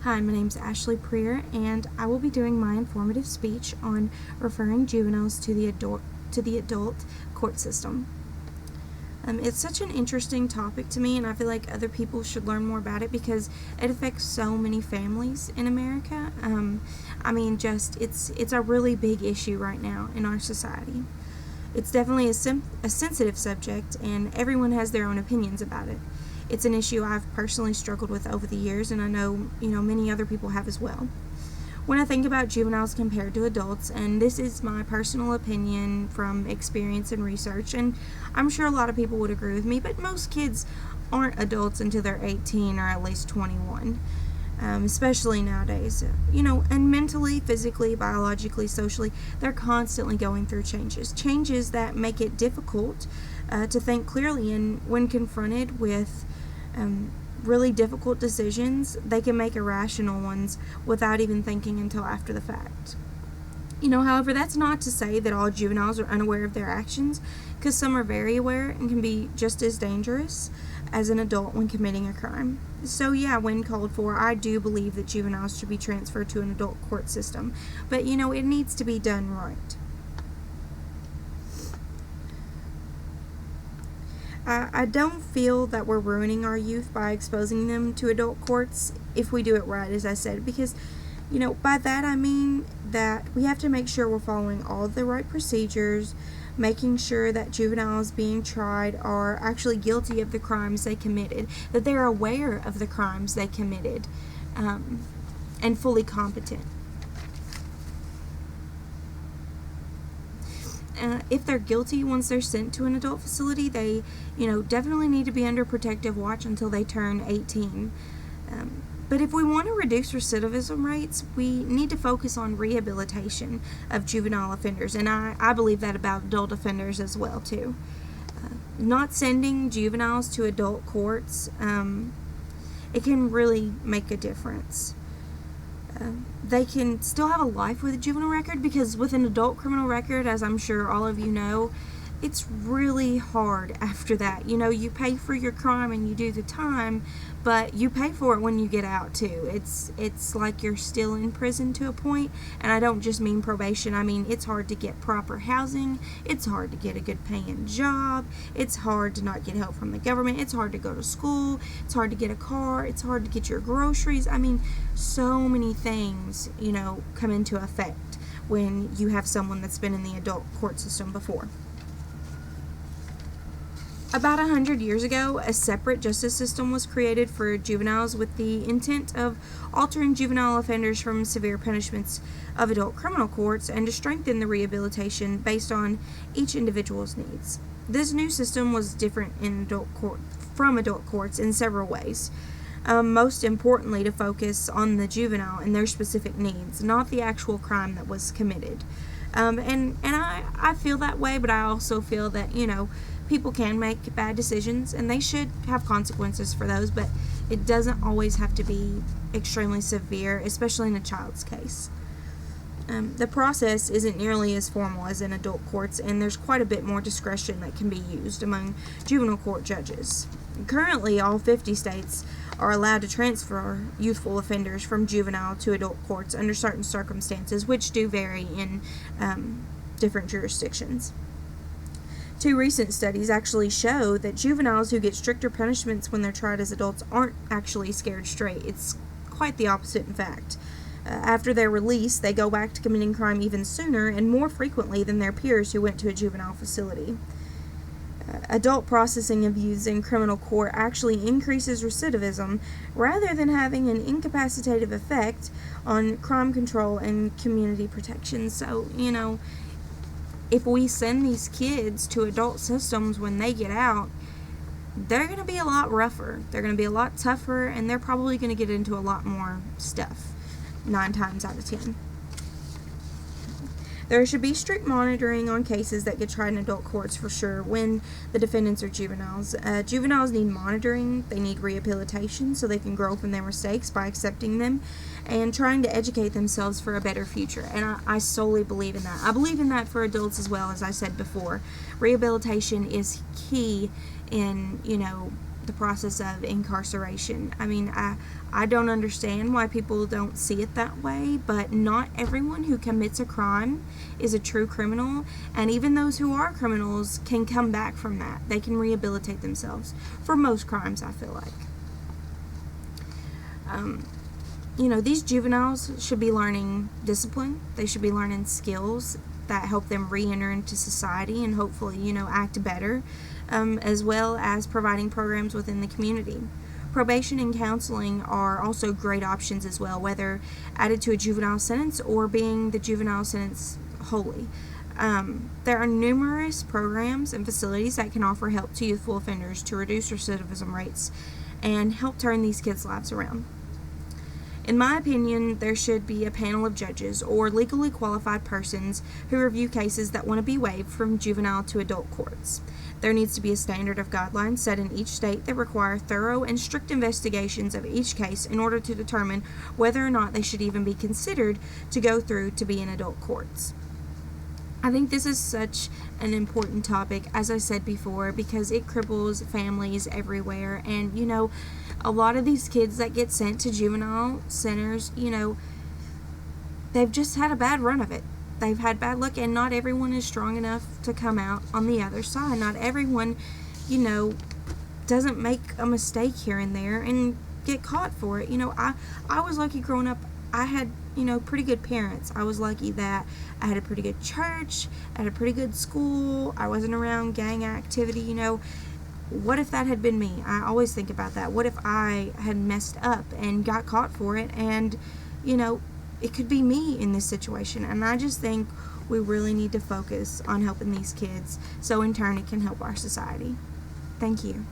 Hi, my name is Ashley Preer, and I will be doing my informative speech on referring juveniles to the adult court system. It's such an interesting topic to me, and I feel like other people should learn more about it because it affects so many families in America. It's a really big issue right now in our society. It's definitely a sensitive subject, and everyone has their own opinions about it. It's an issue I've personally struggled with over the years, and I know, many other people have as well. When I think about juveniles compared to adults, and this is my personal opinion from experience and research, and I'm sure a lot of people would agree with me, but most kids aren't adults until they're 18 or at least 21. Especially nowadays, and mentally, physically, biologically, socially, they're constantly going through changes that make it difficult to think clearly, and when confronted with really difficult decisions, they can make irrational ones without even thinking until after the fact. However, that's not to say that all juveniles are unaware of their actions, because some are very aware and can be just as dangerous as an adult when committing a crime. So yeah, when called for, I do believe that juveniles should be transferred to an adult court system, but it needs to be done right. I don't feel that we're ruining our youth by exposing them to adult courts if we do it right, as I said, because by that I mean that we have to make sure we're following all the right procedures, making sure that juveniles being tried are actually guilty of the crimes they committed, that they're aware of the crimes they committed, and fully competent. If they're guilty once they're sent to an adult facility, they, definitely need to be under protective watch until they turn 18. But if we want to reduce recidivism rates, we need to focus on rehabilitation of juvenile offenders, and I believe that about adult offenders as well, too. Not sending juveniles to adult courts, it can really make a difference. They can still have a life with a juvenile record, because with an adult criminal record, as I'm sure all of you know, it's really hard after that. You pay for your crime and you do the time, but you pay for it when you get out too. It's like you're still in prison to a point, and I don't just mean probation. I mean, it's hard to get proper housing, it's hard to get a good paying job, it's hard to not get help from the government, it's hard to go to school, it's hard to get a car, it's hard to get your groceries. I mean, so many things, come into effect when you have someone that's been in the adult court system before. About 100 years ago, a separate justice system was created for juveniles with the intent of altering juvenile offenders from severe punishments of adult criminal courts and to strengthen the rehabilitation based on each individual's needs. This new system was different from adult courts in several ways. Most importantly, to focus on the juvenile and their specific needs, not the actual crime that was committed. And I feel that way, but I also feel that, people can make bad decisions, and they should have consequences for those, but it doesn't always have to be extremely severe, especially in a child's case. The process isn't nearly as formal as in adult courts, and there's quite a bit more discretion that can be used among juvenile court judges. Currently, all 50 states are allowed to transfer youthful offenders from juvenile to adult courts under certain circumstances, which do vary in different jurisdictions. 2 recent studies actually show that juveniles who get stricter punishments when they're tried as adults aren't actually scared straight. It's quite the opposite, in fact. After their release, they go back to committing crime even sooner and more frequently than their peers who went to a juvenile facility. Adult processing of youths in criminal court actually increases recidivism rather than having an incapacitative effect on crime control and community protection. So, if we send these kids to adult systems when they get out, they're going to be a lot rougher. They're going to be a lot tougher, and they're probably going to get into a lot more stuff, 9 times out of 10. There should be strict monitoring on cases that get tried in adult courts for sure when the defendants are juveniles. Juveniles need monitoring, they need rehabilitation so they can grow from their mistakes by accepting them and trying to educate themselves for a better future. And I solely believe in that. I believe in that for adults as well, as I said before. Rehabilitation is key in, the process of incarceration. I mean, I don't understand why people don't see it that way, but not everyone who commits a crime is a true criminal, and even those who are criminals can come back from that. They can rehabilitate themselves for most crimes, I feel like. These juveniles should be learning discipline. They should be learning skills that help them re-enter into society and hopefully, act better, as well as providing programs within the community. Probation and counseling are also great options as well, whether added to a juvenile sentence or being the juvenile sentence wholly. There are numerous programs and facilities that can offer help to youthful offenders to reduce recidivism rates and help turn these kids' lives around. In my opinion, there should be a panel of judges or legally qualified persons who review cases that want to be waived from juvenile to adult courts. There needs to be a standard of guidelines set in each state that require thorough and strict investigations of each case in order to determine whether or not they should even be considered to go through to be in adult courts. I think this is such an important topic, as I said before, because it cripples families everywhere. And, a lot of these kids that get sent to juvenile centers, they've just had a bad run of it. They've had bad luck, and not everyone is strong enough to come out on the other side. Not everyone, doesn't make a mistake here and there and get caught for it. I was lucky growing up. I had, pretty good parents. I was lucky that I had a pretty good church, I had a pretty good school, I wasn't around gang activity. What if that had been me? I always think about that. What if I had messed up and got caught for it, and, it could be me in this situation. And I just think we really need to focus on helping these kids, so in turn it can help our society. Thank you.